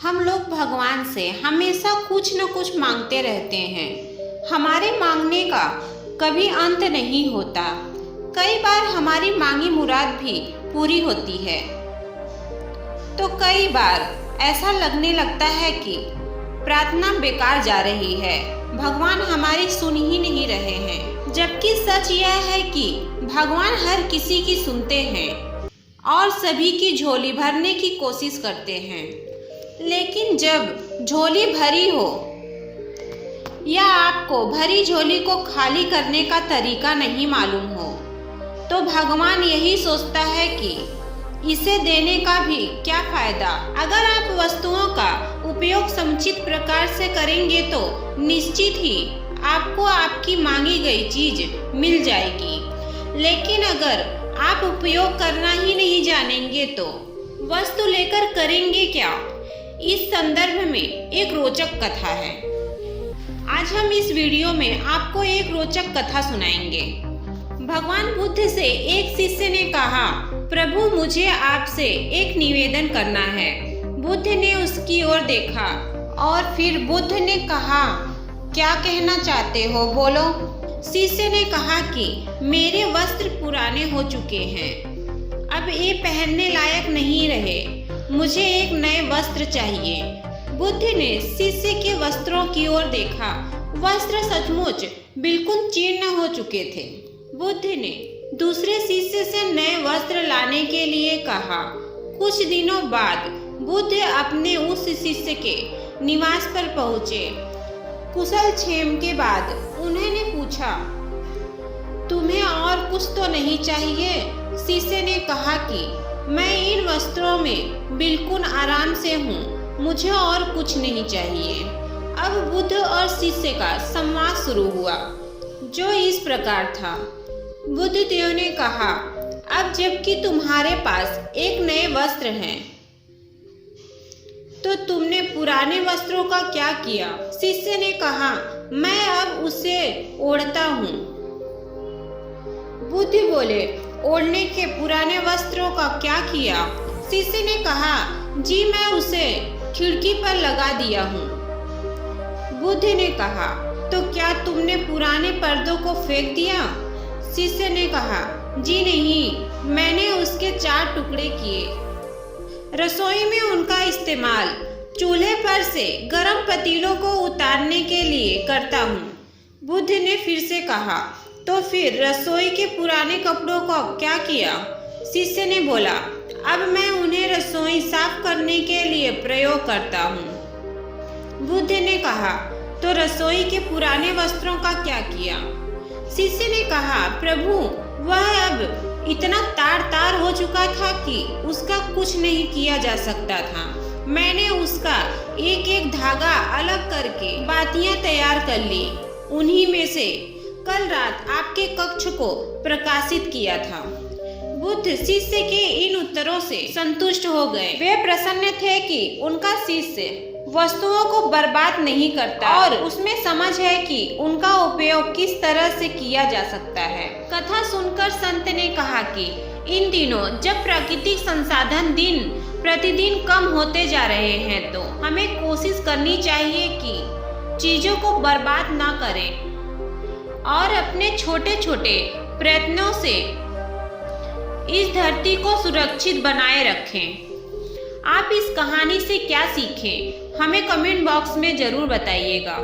हम लोग भगवान से हमेशा कुछ न कुछ मांगते रहते हैं। हमारे मांगने का कभी अंत नहीं होता। कई बार हमारी मांगी मुराद भी पूरी होती है, तो कई बार ऐसा लगने लगता है कि प्रार्थना बेकार जा रही है, भगवान हमारी सुन ही नहीं रहे हैं। जबकि सच यह है कि भगवान हर किसी की सुनते हैं और सभी की झोली भरने की कोशिश करते हैं। लेकिन जब झोली भरी हो या आपको भरी झोली को खाली करने का तरीका नहीं मालूम हो, तो भगवान यही सोचता है कि इसे देने का भी क्या फायदा। अगर आप वस्तुओं का उपयोग समुचित प्रकार से करेंगे तो निश्चित ही आपको आपकी मांगी गई चीज मिल जाएगी। लेकिन अगर आप उपयोग करना ही नहीं जानेंगे तो वस्तु लेकर करेंगे क्या। इस संदर्भ में एक रोचक कथा है। आज हम इस वीडियो में आपको एक रोचक कथा सुनाएंगे। भगवान बुद्ध से एक शिष्य ने कहा, प्रभु मुझे आपसे एक निवेदन करना है। बुद्ध ने उसकी ओर देखा और फिर बुद्ध ने कहा, क्या कहना चाहते हो, बोलो। शिष्य ने कहा कि मेरे वस्त्र पुराने हो चुके हैं, अब ये पहनने लायक नहीं रहे, मुझे एक नए वस्त्र चाहिए। बुद्ध ने शिष्य के वस्त्रों की ओर देखा। वस्त्र सचमुच बिल्कुल जीर्ण हो चुके थे। बुद्ध ने दूसरे शिष्य से नए वस्त्र लाने के लिए कहा। कुछ दिनों बाद बुद्ध अपने उस शिष्य के निवास पर पहुंचे। कुशल क्षेम के बाद उन्होंने पूछा, तुम्हें और कुछ तो नहीं चाहिए। शिष्य ने कहा कि मैं इन वस्त्रों में बिल्कुल आराम से हूँ, मुझे और कुछ नहीं चाहिए। अब बुद्ध और शिष्य का संवाद शुरू हुआ, जो इस प्रकार था। बुद्ध देव ने कहा, अब जबकि तुम्हारे पास एक नए वस्त्र हैं, तो तुमने पुराने वस्त्रों का क्या किया। शिष्य ने कहा, मैं अब उसे ओढ़ता हूँ। बुद्ध बोले, ओढ़ने के पुराने वस्त्रों का क्या किया। शिष्य ने कहा, जी मैं उसे खिड़की पर लगा दिया हूँ। बुद्ध ने कहा, तो क्या तुमने पुराने पर्दों को फेंक दिया। शिष्य ने कहा, जी नहीं, मैंने उसके 4 टुकड़े किए। रसोई में उनका इस्तेमाल चूल्हे पर से गर्म पतीलों को उतारने के लिए करता हूँ। बुद्ध ने फिर से कहा, तो फिर रसोई के पुराने कपड़ों का क्या किया। शिष्य ने बोला, अब मैं उन्हें रसोई साफ करने के लिए प्रयोग करता हूँ। बुद्ध ने कहा, तो रसोई के पुराने वस्त्रों का क्या किया। शिष्य ने कहा, प्रभु वह अब इतना तार तार हो चुका था कि उसका कुछ नहीं किया जा सकता था। मैंने उसका एक एक धागा अलग करके बातियां तैयार कर ली। उन्हीं में से कल रात आपके कक्ष को प्रकाशित किया था। बुद्ध शिष्य के इन उत्तरों से संतुष्ट हो गए। वे प्रसन्न थे कि उनका शिष्य वस्तुओं को बर्बाद नहीं करता और उसमें समझ है कि उनका उपयोग किस तरह से किया जा सकता है। कथा सुनकर संत ने कहा कि इन दिनों जब प्राकृतिक संसाधन दिन प्रतिदिन कम होते जा रहे हैं, तो हमें कोशिश करनी चाहिए कि चीजों को बर्बाद ना करें और अपने छोटे छोटे प्रयत्नों से इस धरती को सुरक्षित बनाए रखें। आप इस कहानी से क्या सीखें, हमें कमेंट बॉक्स में जरूर बताइएगा।